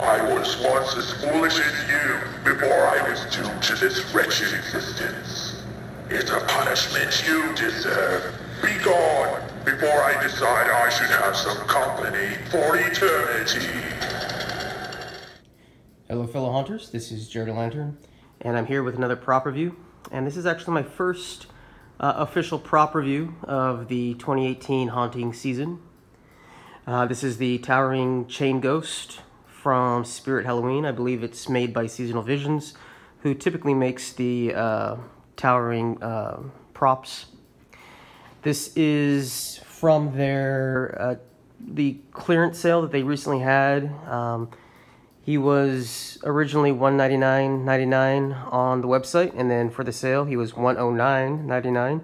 I was once as foolish as you before I was doomed to this wretched existence. It's a punishment you deserve. Be gone before I decide I should have some company for eternity. Hello fellow hunters, this is Jared Lantern, and I'm here with another prop review. And this is actually my first official prop review of the 2018 haunting season. This is the Towering Chain Ghost from Spirit Halloween. I believe it's made by Seasonal Visions, who typically makes the towering props. This is from their the clearance sale that they recently had. He was originally $199.99 on the website, and then for the sale he was $109.99,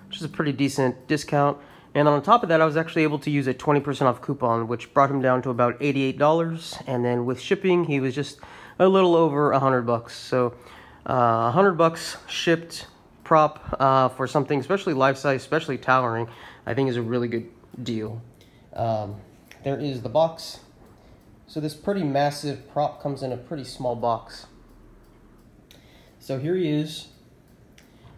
which is a pretty decent discount. And on top of that, I was actually able to use a 20% off coupon, which brought him down to about $88. And then with shipping, he was just a little over $100. So $100 shipped prop for something, especially life size, especially towering, I think is a really good deal. There is the box. So this pretty massive prop comes in a pretty small box. So here he is.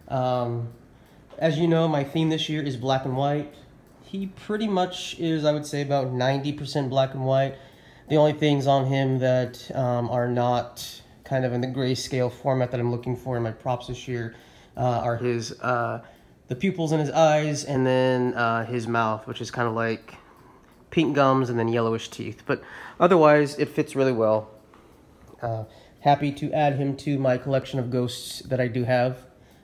As you know, my theme this year is black and white. He pretty much is, I would say, about 90% black and white. The only things on him that are not kind of in the grayscale format that I'm looking for in my props this year are his the pupils in his eyes, and then his mouth, which is kind of like pink gums and then yellowish teeth. But otherwise, it fits really well. Happy to add him to my collection of ghosts that I do have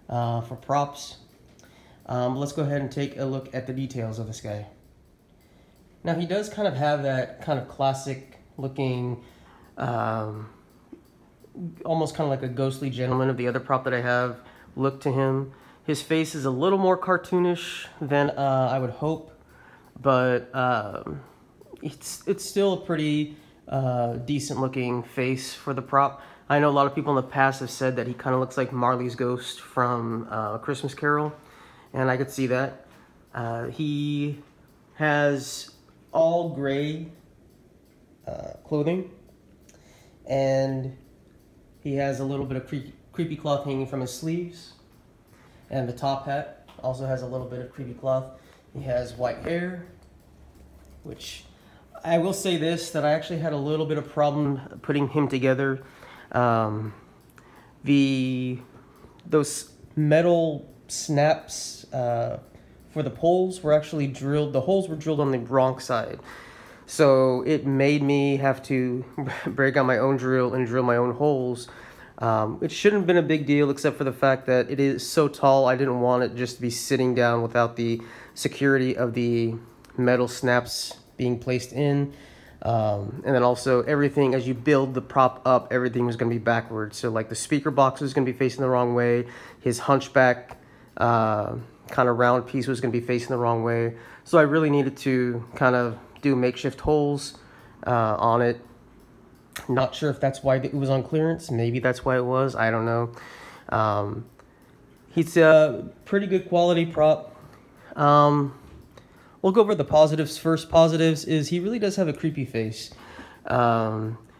for props. Let's go ahead and take a look at the details of this guy. Now, he does kind of have that kind of classic looking, almost kind of like a ghostly gentleman of the other prop that I have look to him. His face is a little more cartoonish than I would hope, but it's still a pretty decent looking face for the prop. I know a lot of people in the past have said that he kind of looks like Marley's ghost from A Christmas Carol, and I could see that. He has all gray clothing, and he has a little bit of creepy cloth hanging from his sleeves, and the top hat also has a little bit of creepy cloth. He has white hair, which I will say this, that I actually had a little bit of problem putting him together. Those metal snaps for the poles were actually drilled, the holes were drilled on the wrong side. So it made me have to break out my own drill and drill my own holes. It shouldn't have been a big deal, except for the fact that it is so tall. I didn't want it just to be sitting down without the security of the metal snaps being placed in. And then also everything, as you build the prop up, everything was going to be backwards. So like the speaker box was going to be facing the wrong way. His hunchback kind of round piece was going to be facing the wrong way. So I really needed to kind of do makeshift holes on it. Not sure if that's why it was on clearance. Maybe that's why it was. I don't know. He's a pretty good quality prop. We'll go over the positives first. Positives is he really does have a creepy face,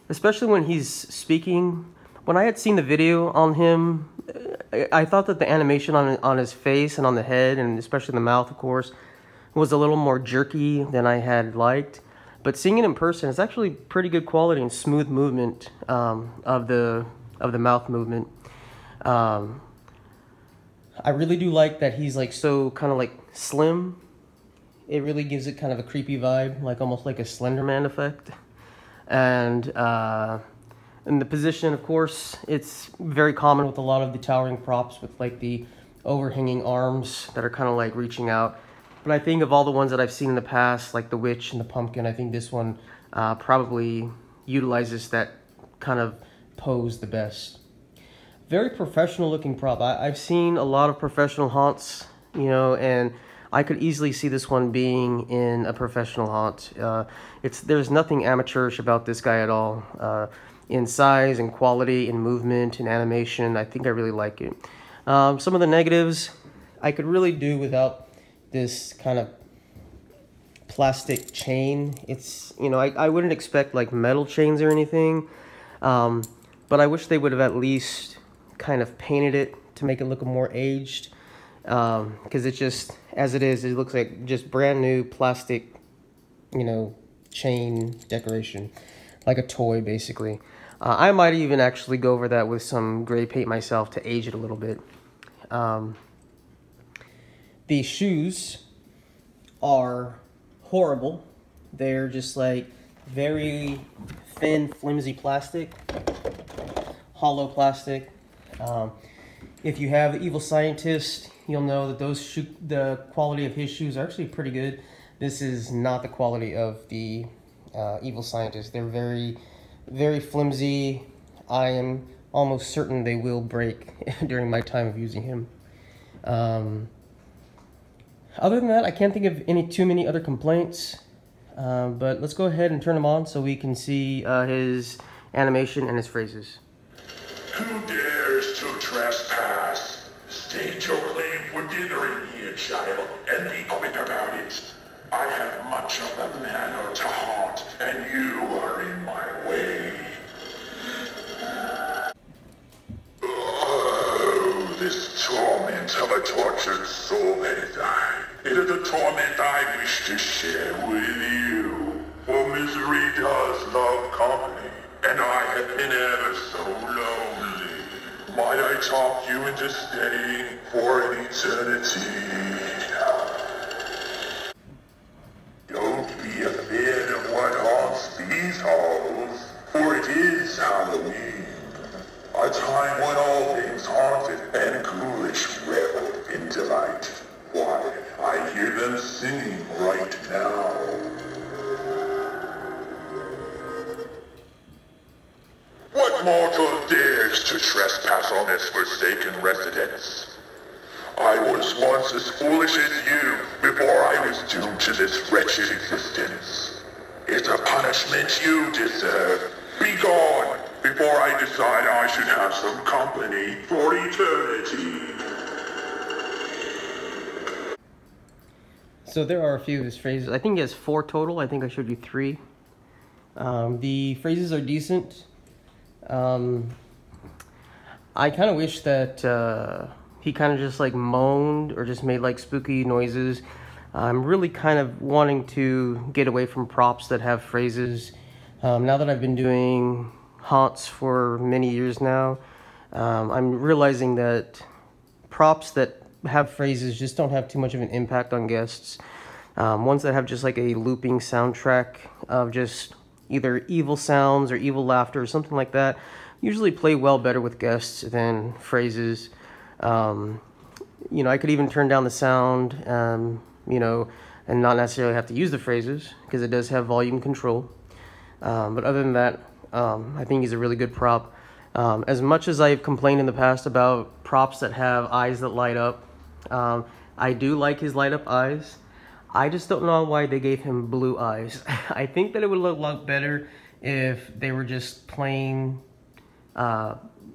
especially when he's speaking. When I had seen the video on him, I thought that the animation on his face and on the head, and especially the mouth, of course, was a little more jerky than I had liked. But seeing it in person, it's actually pretty good quality and smooth movement of the mouth movement. I really do like that he's like so kind of like slim. It really gives it kind of a creepy vibe, like almost like a Slender Man effect. And in the position, of course, it's very common with a lot of the towering props with like the overhanging arms that are kind of like reaching out. But I think of all the ones that I've seen in the past, like the witch and the pumpkin, I think this one probably utilizes that kind of pose the best. Very professional looking prop. I've seen a lot of professional haunts, you know, and I could easily see this one being in a professional haunt. There's nothing amateurish about this guy at all. In size and quality and movement and animation, I think I really like it. Some of the negatives, I could really do without this kind of plastic chain. It's, you know, I wouldn't expect like metal chains or anything, but I wish they would have at least kind of painted it to make it look more aged, because it just, as it is, it looks like just brand new plastic, you know, chain decoration, like a toy basically. I might even actually go over that with some gray paint myself to age it a little bit. The shoes are horrible. They're just like very thin, flimsy plastic, hollow plastic. If you have the Evil Scientist, you'll know that the quality of his shoes are actually pretty good. This is not the quality of the Evil Scientist. They're very, very flimsy. I am almost certain they will break during my time of using him. Other than that, I can't think of too many other complaints. But let's go ahead and turn him on so we can see his animation and his phrases. Who dares to trespass? State your claim for dithering here, child, and be quick about it. I have much of the manner to haunt, and you are in my way. Oh, this torment of a tortured soul has I. It is a torment I wish to share with you. For misery does love company, and I have been ever so lonely. Might I talk you into staying for an eternity? Don't be afraid of what haunts these halls, for it is Halloween. A time when all things haunted and ghoulish revel in delight. Why, I hear them singing right now. What mortal dares to trespass on this forsaken residence? I was once as foolish as you before I was doomed to this wretched existence. It's a punishment you deserve. Be gone before I decide I should have some company for eternity. So there are a few of his phrases. I think he has 4 total. I think I showed you 3. The phrases are decent. I kind of wish that he kind of just like moaned or just made like spooky noises. I'm really kind of wanting to get away from props that have phrases. Now that I've been doing haunts for many years now, I'm realizing that props that have phrases just don't have too much of an impact on guests. Ones that have just like a looping soundtrack of just either evil sounds or evil laughter or something like that usually play well better with guests than phrases. You know, I could even turn down the sound, you know, and not necessarily have to use the phrases because it does have volume control. But other than that, I think he's a really good prop. As much as I've complained in the past about props that have eyes that light up, I do like his light up eyes. I just don't know why they gave him blue eyes. I think that it would look a lot better if they were just plain,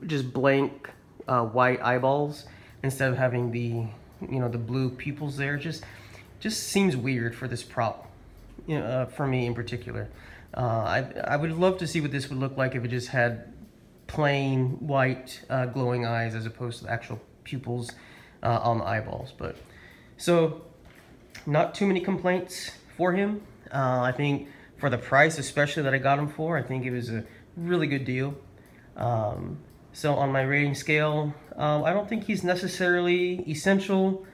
just blank white eyeballs instead of having the, you know, the blue pupils there. Just seems weird for this prop, you know, for me in particular. I would love to see what this would look like if it just had plain white glowing eyes as opposed to the actual pupils on the eyeballs. But so not too many complaints for him. I think for the price especially that I got him for, I think it was a really good deal. So on my rating scale, I don't think he's necessarily essential,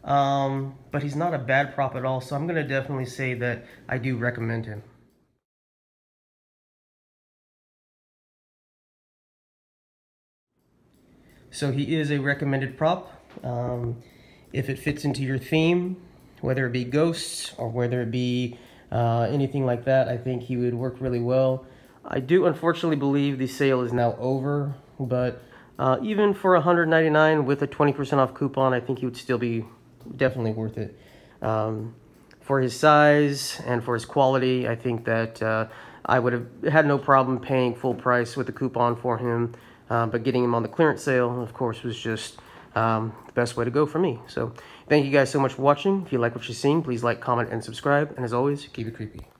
but he's not a bad prop at all, so I'm gonna definitely say that I do recommend him. So he is a recommended prop. If it fits into your theme, whether it be ghosts or whether it be anything like that, I think he would work really well. I do unfortunately believe the sale is now over, but even for $199 with a 20% off coupon, I think he would still be definitely worth it. For his size and for his quality, I think that I would have had no problem paying full price with the coupon for him. But getting him on the clearance sale, of course, was just the best way to go for me. So thank you guys so much for watching. If you like what you're seeing, please like, comment, and subscribe. And as always, keep it creepy.